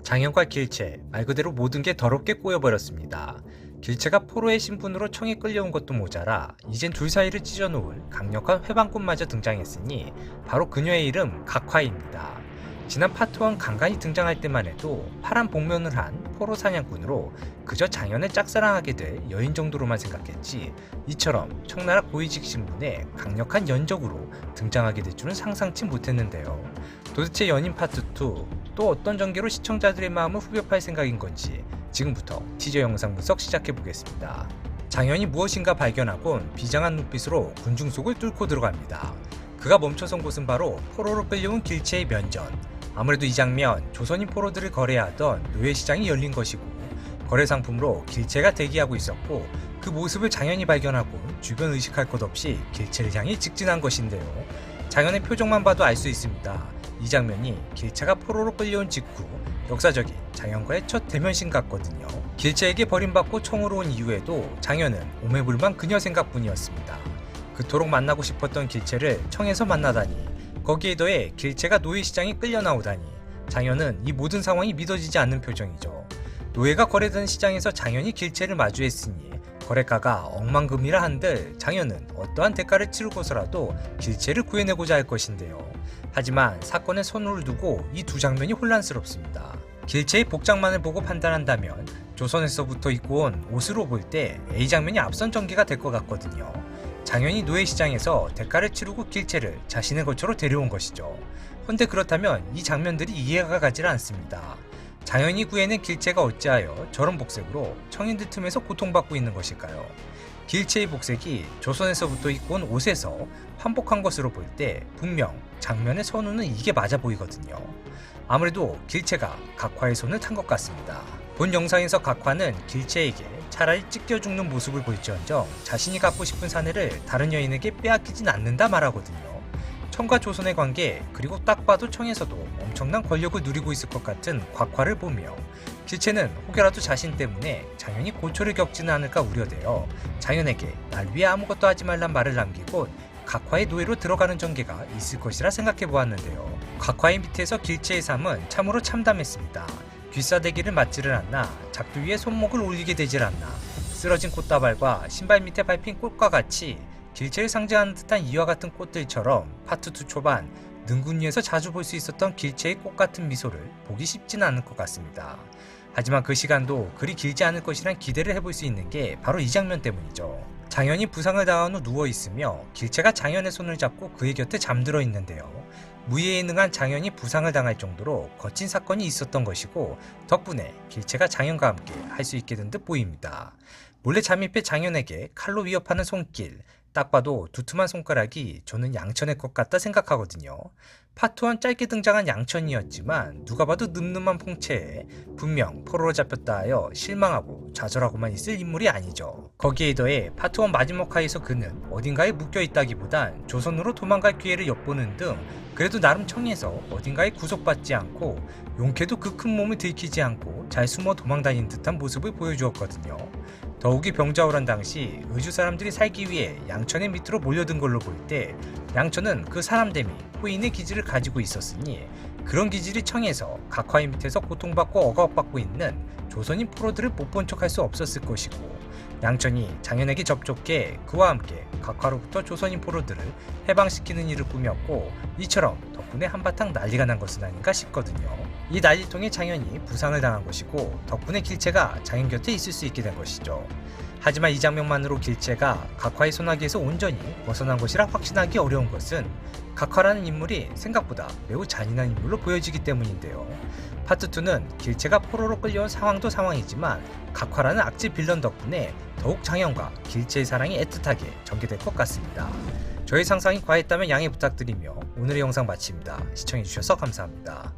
장현과 길채, 말 그대로 모든 게 더럽게 꼬여버렸습니다. 길채가 포로의 신분으로 청에 끌려온 것도 모자라 이젠 둘 사이를 찢어놓을 강력한 회방꾼마저 등장했으니 바로 그녀의 이름 각화입니다. 지난 파트 1 간간히 등장할 때만 해도 파란 복면을 한 포로 사냥꾼으로 그저 장현을 짝사랑하게 될 여인 정도로만 생각했지, 이처럼 청나라 고위직 신분에 강력한 연적으로 등장하게 될 줄은 상상치 못했는데요. 도대체 연인 파트 2, 또 어떤 전개로 시청자들의 마음을 후벼 팔 생각인 건지 지금부터 티저 영상 분석 시작해보겠습니다. 장현이 무엇인가 발견하곤 비장한 눈빛으로 군중 속을 뚫고 들어갑니다. 그가 멈춰선 곳은 바로 포로로 끌려온 길채의 면전. 아무래도 이 장면, 조선인 포로들을 거래하던 노예시장이 열린 것이고 거래 상품으로 길채가 대기하고 있었고, 그 모습을 장현이 발견하고 주변 의식할 것 없이 길채를 향해 직진한 것인데요. 장현의 표정만 봐도 알 수 있습니다. 이 장면이 길채가 포로로 끌려온 직후 역사적인 장현과의 첫 대면신 같거든요. 길채에게 버림받고 청으로 온 이후에도 장현은 오매불만 그녀 생각뿐이었습니다. 그토록 만나고 싶었던 길채를 청에서 만나다니, 거기에 더해 길채가 노예시장에 끌려 나오다니, 장현은 이 모든 상황이 믿어지지 않는 표정이죠. 노예가 거래되는 시장에서 장현이 길채를 마주했으니 거래가가 억만금이라 한들 장현은 어떠한 대가를 치르고서라도 길채를 구해내고자 할 것인데요. 하지만 사건에 선호를 두고 이 두 장면이 혼란스럽습니다. 길채의 복장만을 보고 판단한다면 조선에서부터 입고 온 옷으로 볼 때 A 장면이 앞선 전개가 될 것 같거든요. 장현이 노예시장에서 대가를 치르고 길채를 자신의 거처로 데려온 것이죠. 헌데 그렇다면 이 장면들이 이해가 가지 않습니다. 장현이 구해낸 길채가 어찌하여 저런 복색으로 청인들 틈에서 고통받고 있는 것일까요? 길채의 복색이 조선에서부터 입고 온 옷에서 환복한 것으로 볼 때 분명 장면의 선우는 이게 맞아 보이거든요. 아무래도 길채가 각화의 손을 탄 것 같습니다. 본 영상에서 각화는 길채에게 차라리 찢겨 죽는 모습을 볼지언정 자신이 갖고 싶은 사내를 다른 여인에게 빼앗기진 않는다 말하거든요. 청과 조선의 관계, 그리고 딱 봐도 청에서도 엄청난 권력을 누리고 있을 것 같은 각화를 보며 길채는 혹여라도 자신 때문에 장현이 고초를 겪지는 않을까 우려되어 장현에게 날 위해 아무것도 하지 말란 말을 남기곤 각화의 노예로 들어가는 전개가 있을 것이라 생각해 보았는데요. 각화의 밑에서 길채의 삶은 참으로 참담했습니다. 귀싸대기를 맞지를 않나, 작두 위에 손목을 올리게 되질 않나, 쓰러진 꽃다발과 신발 밑에 밟힌 꽃과 같이 길채를 상징하는 듯한 이와 같은 꽃들처럼 파트 2 초반 능군 위에서 자주 볼 수 있었던 길채의 꽃 같은 미소를 보기 쉽지는 않을 것 같습니다. 하지만 그 시간도 그리 길지 않을 것이란 기대를 해볼 수 있는 게 바로 이 장면 때문이죠. 장현이 부상을 당한 후 누워있으며 길채가 장현의 손을 잡고 그의 곁에 잠들어 있는데요. 무예에 능한 장현이 부상을 당할 정도로 거친 사건이 있었던 것이고, 덕분에 길채가 장현과 함께 할 수 있게 된 듯 보입니다. 몰래 잠입해 장현에게 칼로 위협하는 손길, 딱 봐도 두툼한 손가락이 저는 양천의 것 같다 생각하거든요. 파트 1 짧게 등장한 양천이었지만 누가 봐도 늠름한 풍채에 분명 포로로 잡혔다 하여 실망하고 좌절하고만 있을 인물이 아니죠. 거기에 더해 파트 1 마지막 화에서 그는 어딘가에 묶여있다기보단 조선으로 도망갈 기회를 엿보는 등 그래도 나름 청에서 어딘가에 구속받지 않고 용케도 그 큰 몸을 들키지 않고 잘 숨어 도망다닌 듯한 모습을 보여주었거든요. 더욱이 병자호란 당시 의주 사람들이 살기 위해 양천의 밑으로 몰려든 걸로 볼 때 양천은 그 사람됨이 호인의 기질을 가지고 있었으니 그런 기질이 청에서 각화의 밑에서 고통받고 억압받고 있는 조선인 포로들을 못 본 척 할 수 없었을 것이고, 양천이 장현에게 접촉해 그와 함께 각화로부터 조선인 포로들을 해방시키는 일을 꾸몄고, 이처럼 덕분에 한바탕 난리가 난 것은 아닌가 싶거든요. 이 난리통에 장현이 부상을 당한 것이고 덕분에 길채가 장현 곁에 있을 수 있게 된 것이죠. 하지만 이 장면만으로 길채가 각화의 소나기에서 온전히 벗어난 것이라 확신하기 어려운 것은 각화라는 인물이 생각보다 매우 잔인한 인물로 보여지기 때문인데요. 파트 2는 길채가 포로로 끌려온 상황도 상황이지만 각화라는 악질 빌런 덕분에 더욱 장현과 길채의 사랑이 애틋하게 전개될 것 같습니다. 저의 상상이 과했다면 양해 부탁드리며 오늘의 영상 마칩니다. 시청해주셔서 감사합니다.